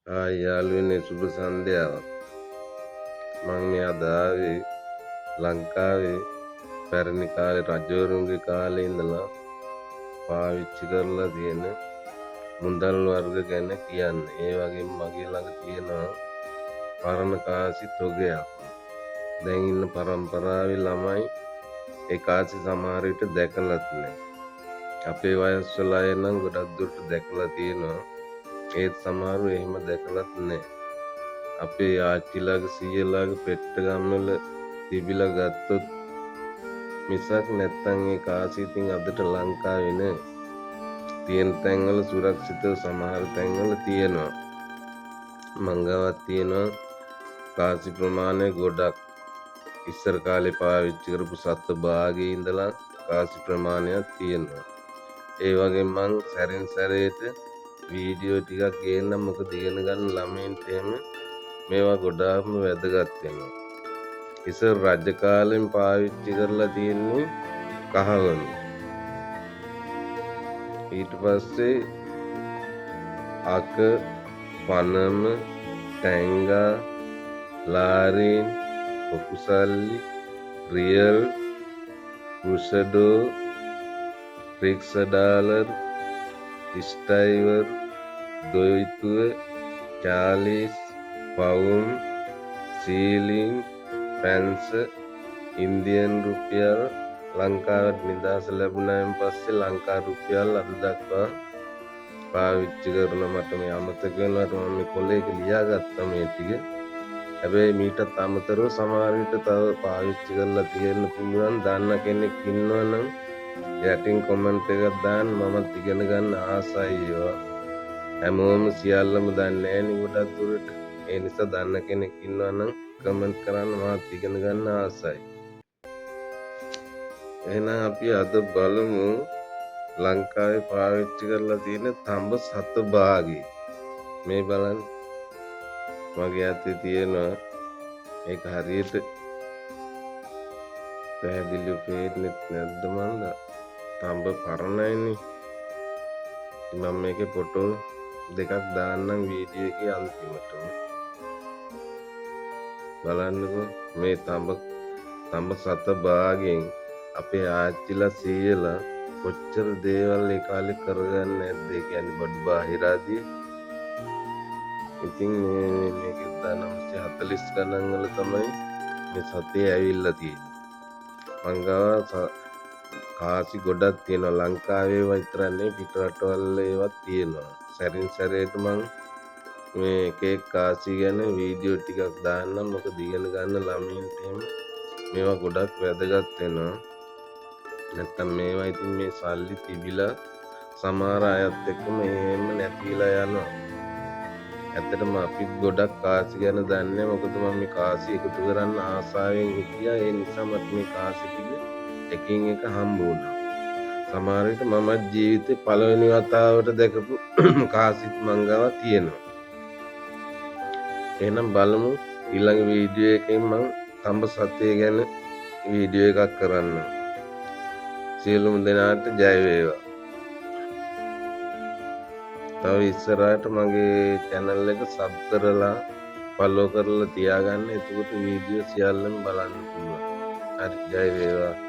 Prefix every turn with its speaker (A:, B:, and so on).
A: යාළුවනේ සුබ සන්ධ්‍යාවක්. මම මේ අද ආවේ ලංකාවේ පැරණි කාලේ රජවරුන්ගේ කාලේ ඉඳලා පාවිච්චි කරලා තියෙන මුදල් වර්ග ගැන කියන්න. ඒ වගේම මගේ ළඟ තියෙනවා පරණ කාසි තොගයක්. දැන් ඉන්න පරම්පරාවේ ළමයි ඒ කාසි සමහර විට දැකලත් නැහැ. අපේ වයස්වල අය නම් ගොඩක් දුරට දැකලා තියෙනවා. ඒත් සමහරව එහෙම දැකලත් නැහැ. අපේ ආච්චිලාගේ සීයලාගේ පෙට්ටගම්වල තිබිලා ගත්තොත් මිසක් නැත්තම් ඒ කාසි ඉතින් අදට ලංකාවේ නෑ. තියෙන තැන්වල සුරක්ෂිතව සමහර තැන්වල තියෙනවා. මංගාවක් තියෙනවා කාසි ප්‍රමාණය ගොඩක්. ඉස්සර කාලේ පාවිච්චි කරපු සත්ව භාගයේ ඉඳලා කාසි ප්‍රමාණයක් තියෙනවා. ඒ වගේ මං සැරින් සැරේට වීඩියෝ ටිකක් ගේන්නම්. මොකද ඉගෙන ගන්න ළමයින්ට එහෙම මේවා ගොඩාක්ම වැදගත් වෙනවා. ඉස්සර රජ කාලෙන් පාවිච්චි කරලා තියෙන්නේ කහවණු. ඊට පස්සේ අක, පනම, ටැංගා, ලාරීන්, පොකුසල්ලි, රියල්, රුෂඩෝ, රික්ස ඩාලර්, ස්ටයිවර්, දොයිතුව, චාලිස්, පවුම්, සීලින්, පැන්ස, ඉන්දියන් රුපියල්. ලංකාවට නිදහස ලැබුණායින් පස්සේ ලංකා රුපියල් අද දක්වා පාවිච්චි කරන මට මේ අමතක වෙනවට මම මේ කොලේක ලියාගත්තා මේ ටික. හැබැයි මීටත් අමතරව සමහර විට තව පාවිච්චි කරලා තියෙන්න පුළුවන්. දන්න කෙනෙක් ඉන්නවනම් යටින් කමෙන්ට් එකක් දාන්න. මමත් ඉගෙන ගන්න ආසයි ඒවා. හැමෝම සියල්ලම දන්නේ නැහැ නේ ගොඩක් දුරට. ඒ නිසා දන්න කෙනෙක් ඉන්නවනම් කමෙන්ට් කරන්න. මාත් ඉගෙන ගන්න ආසයි. එහෙනම් අපි අද බලමු ලංකාවේ පාවිච්චි කරලා තියෙන තඹ සත භාගය. මේ බලන්න මගේ අතේ තියෙනවා. ඒක හරියට පැහැදිලිව පේන්නේ නැද්ද මන්ද? තඹ පරණයිනේ. මම මේකේ ෆොටෝ දෙකක් දාන්නම් වීඩියෝ එකේ අන්තිමටම. බලන්නකෝ මේ තඹ සත භාගයෙන් අපේ ආච්චිලා සීයලා කොච්චර දේවල් ඒ කාලේ කරගන්න නැද්ද? ඒ කියන්නේ බඩු බාහිරාදී. ඉතින් මේක 1940 ගණන් වල තමයි මේ සතේ ඇවිල්ලා තියෙන්නේ. මංගාව කාසි ගොඩක් තියෙනවා. ලංකාවේ විතරක් නෙවෙයි පිට රටවල ඒවත් තියෙනවා. සැරින් සැරේට මං මේ එක කාසි ගැන වීඩියෝ ටිකක් දාන්නම්. මොකද ඉගෙන ගන්න ළමයින්ට මේවා ගොඩක් වැදගත් වෙනවා. නැත්තම් මේවා ඉතින් මේ සල්ලි තිබිලා සමහර අයත් එක්කම එහෙම නැතිලා යනවා. ඇත්තටම අපිත් ගොඩක් කාසි ගැන දන්නේ. මොකද මම මේ කාසි එකතු කරන්න ආසාවෙන් හිටියා. ඒ නිසා මට මේ කාසි ටික එකින් එක හම්බ වුණා. සමහර විට මම ජීවිතේ පළවෙනි වතාවට දැකපු කාසිත් මංගාව තියෙනවා. එහෙනම් බලමු ඊළඟ වීඩියෝ එකෙන් මම තඹ සතේ ගැන වීඩියෝ එකක් කරන්න. සියලුම දෙනාට ජය වේවා. තව ඉස්සරහට මගේ channel එක sub කරලා follow කරලා තියාගන්න. එතකොට වීඩියෝ සියල්ලම බලන්න පුළුවන්. හරි ජය වේවා.